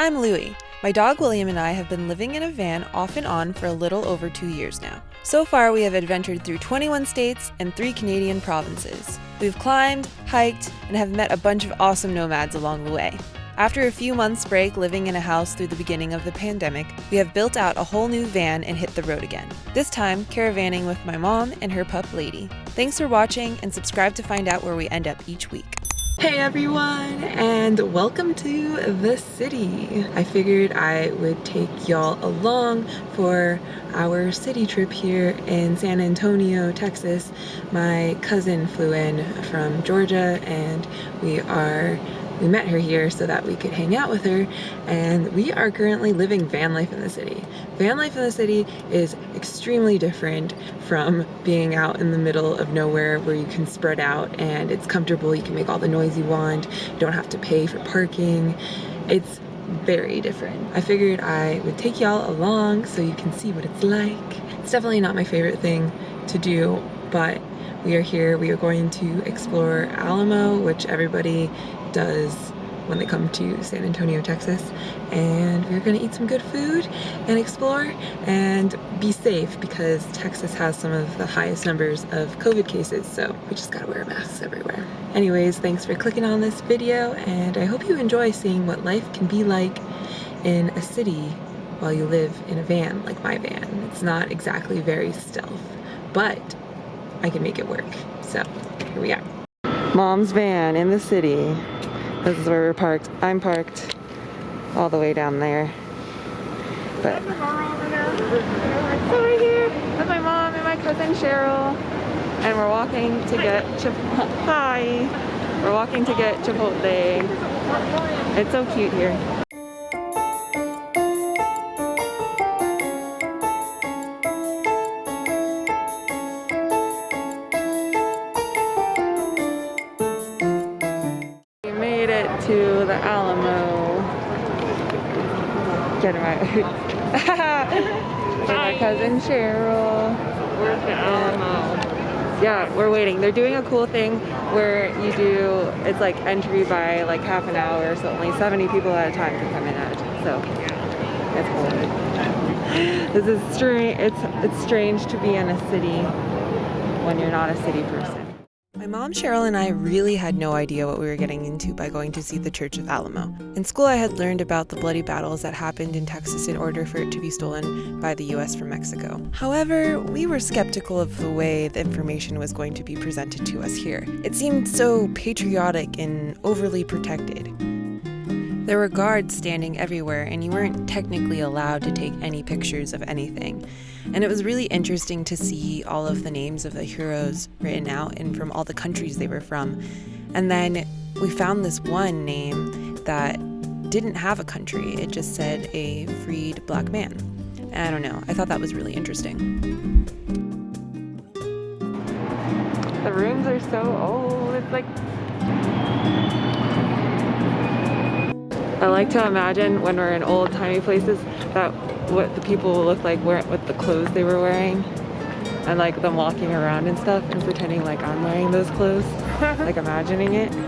I'm Louie. My dog William and I have been living in a van off and on for a little over 2 years now. So far, we have adventured through 21 states and 3 Canadian provinces. We've climbed, hiked, and have met a bunch of awesome nomads along the way. After a few months break living in a house through the beginning of the pandemic, we have built out a whole new van and hit the road again. This time, caravanning with my mom and her pup Lady. Thanks for watching and subscribe to find out where we end up each week. Hey everyone, and welcome to the city. I figured I would take y'all along for our city trip here in San Antonio, Texas. My cousin flew in from Georgia and we met her here so that we could hang out with her, and we are currently living van life in the city. Van life in the city is extremely different from being out in the middle of nowhere where you can spread out and it's comfortable, you can make all the noise you want, you don't have to pay for parking. It's very different. I figured I would take y'all along so you can see what it's like. It's definitely not my favorite thing to do, but we are here. We are going to explore Alamo, which everybody does when they come to San Antonio, Texas, and we're gonna eat some good food and explore and be safe because Texas has some of the highest numbers of COVID cases, so we just gotta wear masks everywhere. Anyways, thanks for clicking on this video, and I hope you enjoy seeing what life can be like in a city while you live in a van like my van. It's not exactly very stealth, but I can make it work. So here we are. Mom's van in the city. This is where we're parked. I'm parked all the way down there. But so we're here with my mom and my cousin Cheryl, and we're walking to get Hi. We're walking to get Chipotle. It's so cute here. To the Alamo. Get my my cousin Cheryl. Where's the Alamo? Yeah, we're waiting. They're doing a cool thing where it's like entry by like half an hour, so only 70 people at a time can come in at a time. So it's cool. This is strange. It's strange to be in a city when you're not a city person. My mom, Cheryl, and I really had no idea what we were getting into by going to see the Church of Alamo. In school, I had learned about the bloody battles that happened in Texas in order for it to be stolen by the US from Mexico. However, we were skeptical of the way the information was going to be presented to us here. It seemed so patriotic and overly protected. There were guards standing everywhere, and you weren't technically allowed to take any pictures of anything. And it was really interesting to see all of the names of the heroes written out and from all the countries they were from. And then we found this one name that didn't have a country. It just said a freed black man. And I don't know, I thought that was really interesting. The rooms are so old. It's like... I like to imagine when we're in old-timey places that what the people will look like with the clothes they were wearing, and like them walking around and stuff and pretending like I'm wearing those clothes, like imagining it. It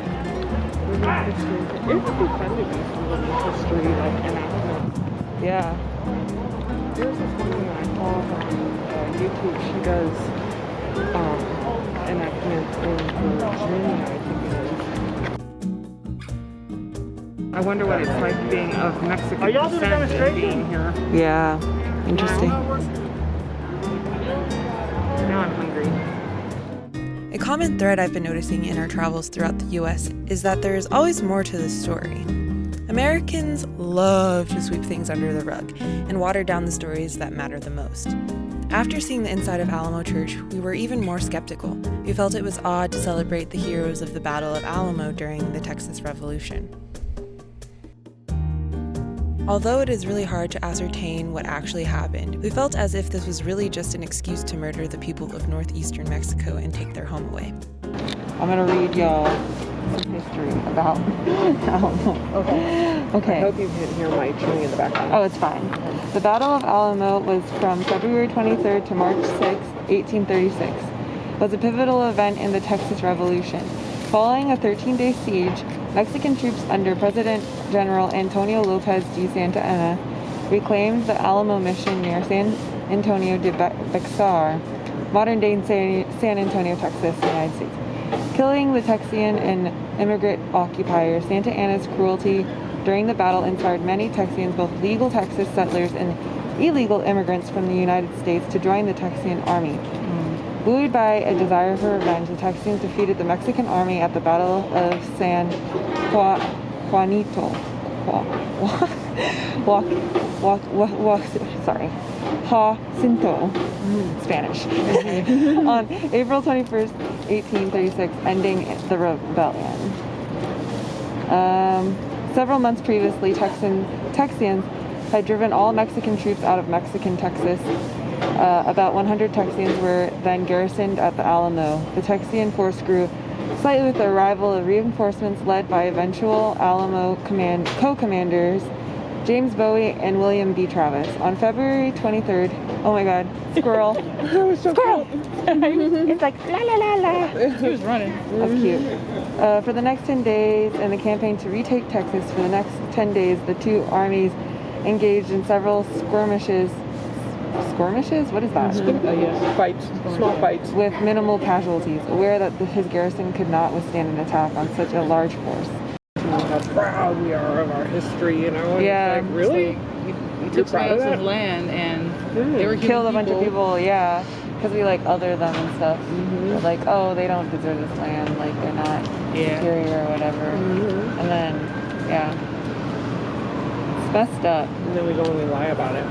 would be fun to do some of the history, like enactments. Yeah. There's this one that I saw on YouTube. She does enactments in Virginia, I think it is. I wonder what it's like being of Mexican descent and being here. Yeah, interesting. Now I'm hungry. A common thread I've been noticing in our travels throughout the US is that there is always more to the story. Americans love to sweep things under the rug and water down the stories that matter the most. After seeing the inside of Alamo Church, we were even more skeptical. We felt it was odd to celebrate the heroes of the Battle of Alamo during the Texas Revolution. Although it is really hard to ascertain what actually happened, we felt as if this was really just an excuse to murder the people of northeastern Mexico and take their home away. I'm gonna read y'all some history about Alamo. Okay. I hope you can hear my chewing in the background. Oh, it's fine. The Battle of Alamo was from February 23rd to March 6, 1836. It was a pivotal event in the Texas Revolution. Following a 13-day siege, Mexican troops under President General Antonio Lopez de Santa Anna reclaimed the Alamo mission near San Antonio de Bexar, modern-day San Antonio, Texas, United States. Killing the Texian and immigrant occupiers, Santa Anna's cruelty during the battle inspired many Texians, both legal Texas settlers and illegal immigrants from the United States, to join the Texian army. Buoyed by a desire for revenge, the Texians defeated the Mexican army at the Battle of San Juanito. Jacinto, Spanish, on April 21st, 1836, ending the rebellion. Several months previously, Texians had driven all Mexican troops out of Mexican Texas. About 100 Texians were then garrisoned at the Alamo. The Texian force grew slightly with the arrival of reinforcements led by eventual Alamo co-commanders James Bowie and William B. Travis. On February 23rd, oh my god, squirrel. Squirrel! It's like la la la la. He was running. That's cute. For the next 10 days in the campaign to retake Texas, for the next 10 days, the two armies engaged in several skirmishes? What is that? Yes, fights. Small fights. With minimal casualties, aware that his garrison could not withstand an attack on such a large force. How proud we are of our history, you know? Yeah. Like, really? We took tracts of land and they were killed a bunch of people, yeah. Because we like other them and stuff. We're like, oh, they don't deserve this land, like they're not superior or whatever. And then, yeah. It's messed up. And then we go and we lie about it.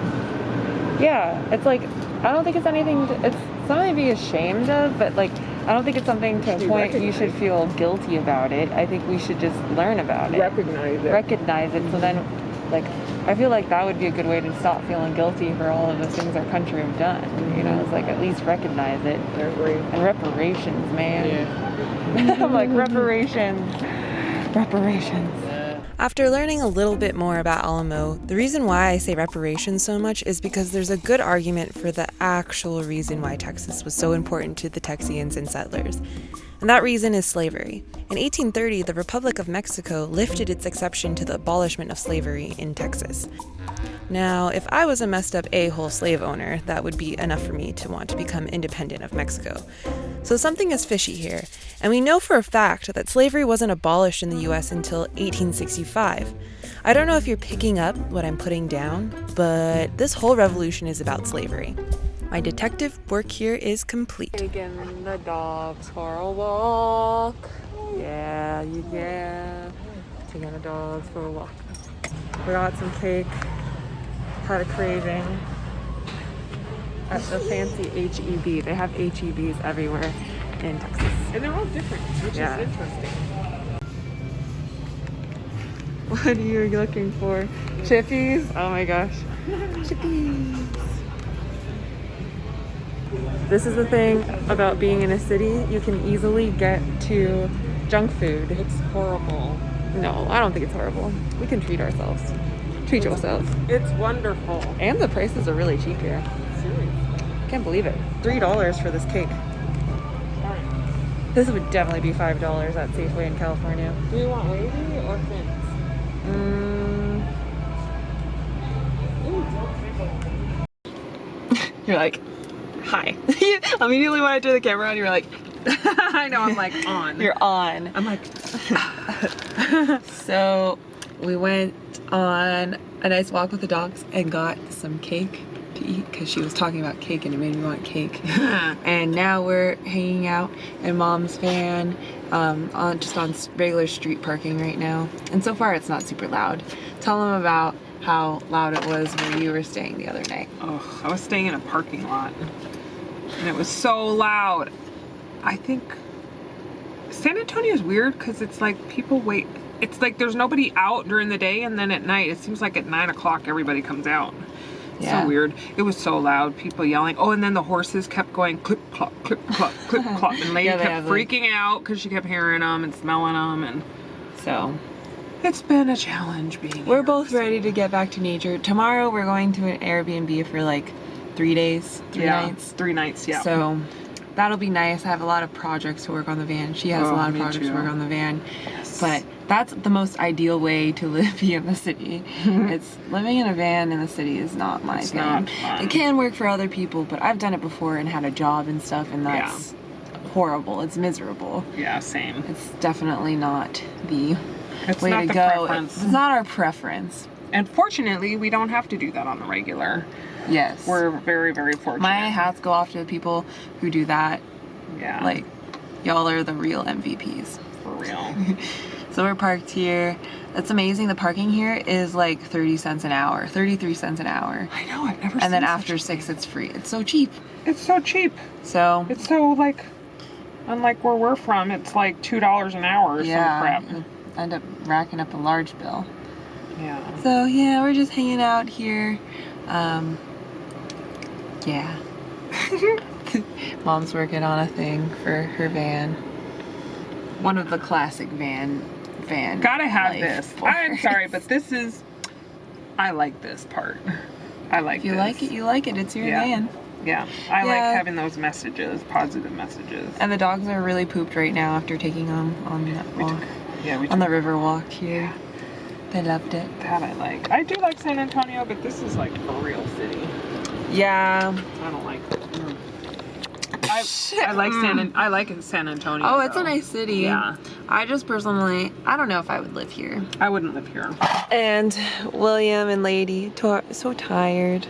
Yeah, it's like, I don't think it's anything, it's something to be ashamed of, but like, I don't think it's something to a point you should feel guilty about it. I think we should just learn about it. Recognize it. So then, like, I feel like that would be a good way to stop feeling guilty for all of the things our country have done. You know, it's like, at least recognize it. And reparations, man. Yeah. I'm like, reparations. After learning a little bit more about Alamo, the reason why I say reparations so much is because there's a good argument for the actual reason why Texas was so important to the Texians and settlers. And that reason is slavery. In 1830, the Republic of Mexico lifted its exception to the abolishment of slavery in Texas. Now, if I was a messed up a-hole slave owner, that would be enough for me to want to become independent of Mexico. So something is fishy here, and we know for a fact that slavery wasn't abolished in the US until 1865. I don't know if you're picking up what I'm putting down, but this whole revolution is about slavery. My detective work here is complete. Taking the dogs for a walk. Yeah. Taking the dogs for a walk. We got some cake. Had a craving at the fancy H-E-B. They have H-E-Bs everywhere in Texas. And they're all different, which is interesting. What are you looking for? Chippies? Oh my gosh. Chippies. This is the thing about being in a city. You can easily get to junk food. It's horrible. No, I don't think it's horrible. We can treat ourselves. Treat yourself. It's wonderful. And the prices are really cheap here. Seriously. Can't believe it. $3 for this cake. This would definitely be $5 at Safeway in California. Do you want wavy or thins? You're like, hi. Immediately when I turn the camera on, you're like, I know, I'm like on. You're on. I'm like, so we went on a nice walk with the dogs and got some cake to eat because she was talking about cake and it made me want cake. And now we're hanging out in Mom's van just on regular street parking right now. And so far it's not super loud. Tell them about how loud it was where you were staying the other night. oh, I was staying in a parking lot and it was so loud. I think San Antonio is weird because it's like people wait. It's like there's nobody out during the day and then at night it seems like at 9 o'clock everybody comes out. Yeah. So weird. It was so loud. People yelling. Oh, and then the horses kept going clip clop, clip clop, clip clop, and Lady kept freaking out because she kept hearing them and smelling them, and so it's been a challenge being. We're both ready to get back to nature. Tomorrow we're going to an Airbnb for like 3 days, 3 nights. 3 nights, yeah. So that'll be nice. I have a lot of projects to work on the van. She has a lot of projects to work on the van. Yes. But that's the most ideal way to live in the city. It's living in a van in the city is not my thing. Not fun. It can work for other people, but I've done it before and had a job and stuff, and that's horrible. It's miserable. Yeah, same. It's definitely not the It's way not to the go. preference. It's not our preference. And fortunately, we don't have to do that on the regular. Yes. We're very, very fortunate. My hats go off to the people who do that. Yeah. Like, y'all are the real MVPs. For real. So we're parked here. That's amazing. The parking here is like 30 cents an hour, 33 cents an hour. I know, I've never seen And then such after a 6, thing. it's free. It's so cheap. It's so cheap. So, It's so, like, unlike where we're from, it's like $2 an hour or some crap. you end up racking up a large bill. Yeah. So, yeah, we're just hanging out here. Yeah. Mom's working on a thing for her van. One of the classic van. Gotta have life this. boards. I'm sorry, but this is, I like this part. I like If you this. like it, you like it. It's your Yeah. van. Yeah. I like Yeah. having those messages, positive messages. And the dogs are really pooped right now after taking them on that walk. We On the river walk here. They loved it. that I like. I do like San Antonio, but this is like a real city. Yeah. I don't like it. I like I like San Antonio. Oh, it's though. a nice city. Yeah. I just personally, I don't know if I would live here. I wouldn't live here. And William and Lady, so tired.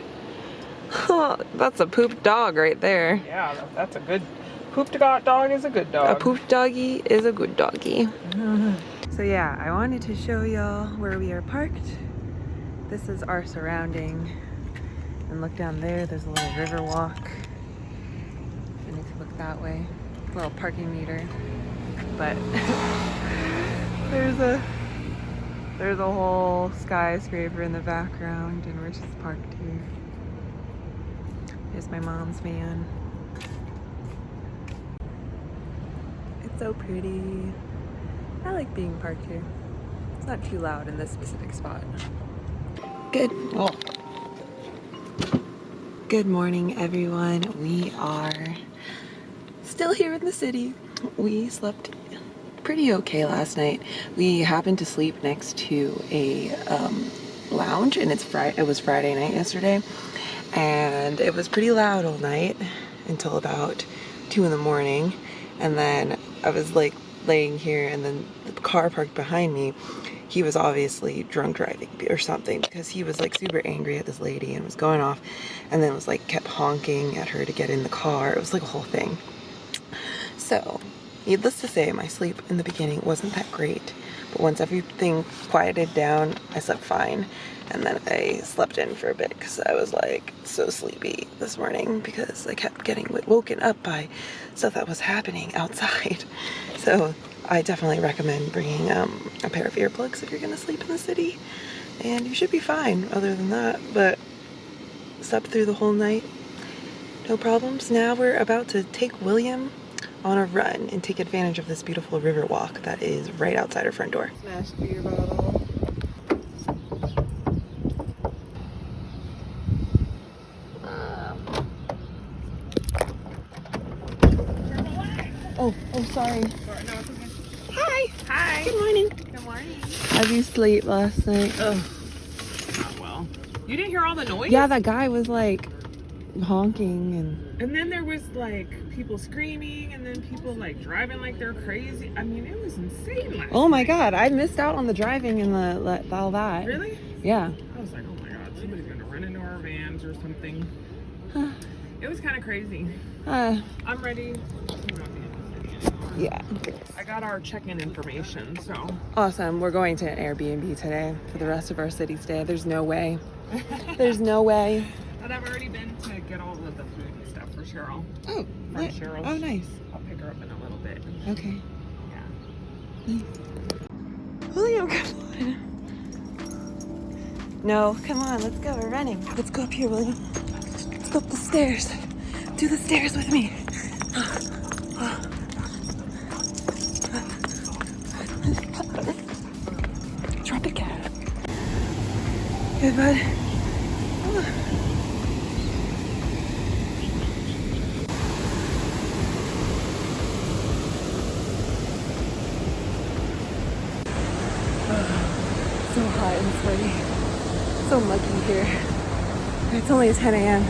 That's a pooped dog right there. Yeah, that's a good pooped dog is a good dog. A pooped doggy is a good doggy. So yeah, I wanted to show y'all where we are parked. This is our surrounding. And look down there, there's a little river walk. And if you look that way, a little parking meter. But there's a whole skyscraper in the background, and we're just parked here. Here's my mom's van. It's so pretty. I like being parked here. It's not too loud in this specific spot. Good morning, everyone. We are still here in the city. We slept pretty okay last night. We happened to sleep next to a lounge, and it was Friday night yesterday, and it was pretty loud all night until about 2 in the morning. And then I was like laying here, and then the car parked behind me. He was obviously drunk driving or something, because he was like super angry at this lady and was going off, and then was like kept honking at her to get in the car. It was like a whole thing. So needless to say, my sleep in the beginning wasn't that great, but once everything quieted down, I slept fine. And then I slept in for a bit because I was like so sleepy this morning, because I kept getting woken up by stuff that was happening outside. So I definitely recommend bringing a pair of earplugs if you're gonna sleep in the city, and you should be fine other than that. But slept through the whole night, no problems. Now we're about to take William on a run and take advantage of this beautiful river walk that is right outside our front door. Smashed beer bottle. Oh, sorry. Hi. Hi. Good morning. Good morning. How'd you sleep last night? Not well. You didn't hear all the noise? Yeah, that guy was like honking And then there was like people screaming, and then people like driving like they're crazy. I mean, it was insane last oh my night. god, I missed out on the driving and all that. Really? Yeah. I was like, oh my god, somebody's gonna run into our vans or something. It was kind of crazy. I'm ready to not be in the city anymore. Yeah. I got our check-in information, so. Awesome. We're going to an Airbnb today for the rest of our city stay. There's no way. There's no way. And I've already been to get all of the food and stuff for Cheryl. Oh, From lit. Cheryl's. Oh, nice. I'll pick her up in a little bit. Okay. Yeah. Julio, come on. No, come on. Let's go. We're running. Let's go up here, William. Let's go up the stairs. Do the stairs with me. Drop it, cat. Good, bud. hot and sweaty. So muggy here. It's only 10 a.m.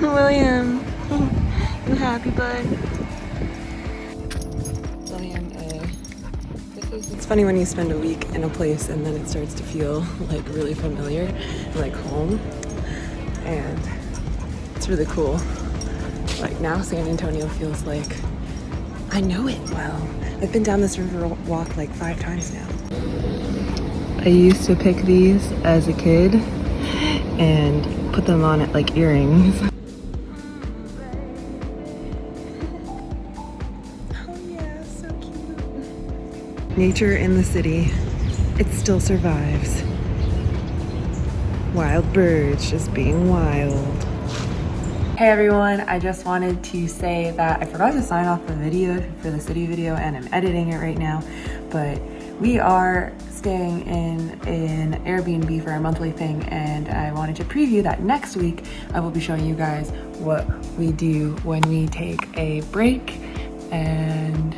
William, you happy, bud? William, it's funny when you spend a week in a place and then it starts to feel like really familiar and like home, and it's really cool. Like now San Antonio feels like I know it well. I've been down this river walk like 5 times now. I used to pick these as a kid and put them on it like earrings. Oh yeah, so cute. Nature in the city, it still survives. Wild birds just being wild. Hey everyone, I just wanted to say that I forgot to sign off the video for the city video and I'm editing it right now, but we are staying in an Airbnb for our monthly thing, and I wanted to preview that next week I will be showing you guys what we do when we take a break. And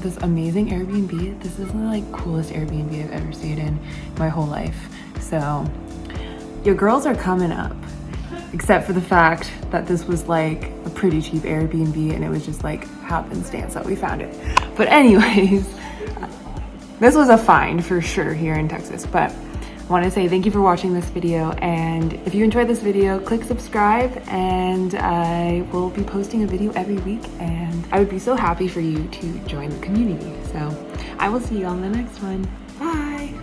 this amazing Airbnb, this is the like coolest Airbnb I've ever stayed in my whole life. So your girls are coming up. Except for the fact that this was like a pretty cheap Airbnb and it was just like happenstance that we found it. But anyways, this was a find for sure here in Texas. But I want to say thank you for watching this video, and if you enjoyed this video, click subscribe and I will be posting a video every week, and I would be so happy for you to join the community. So I will see you on the next one. Bye.